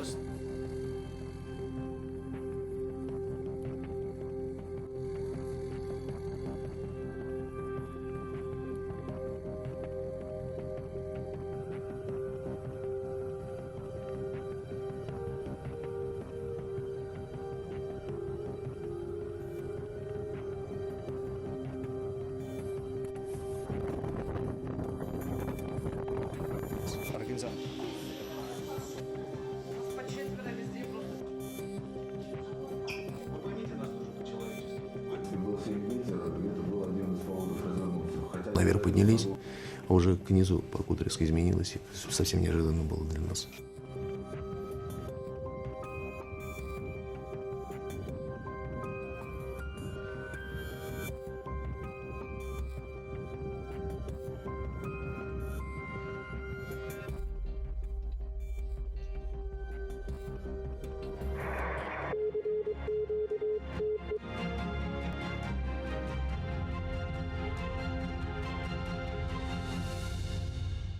просто. Организатор. Наверх поднялись, а уже к низу парковка резко изменилась, и совсем неожиданно было для нас.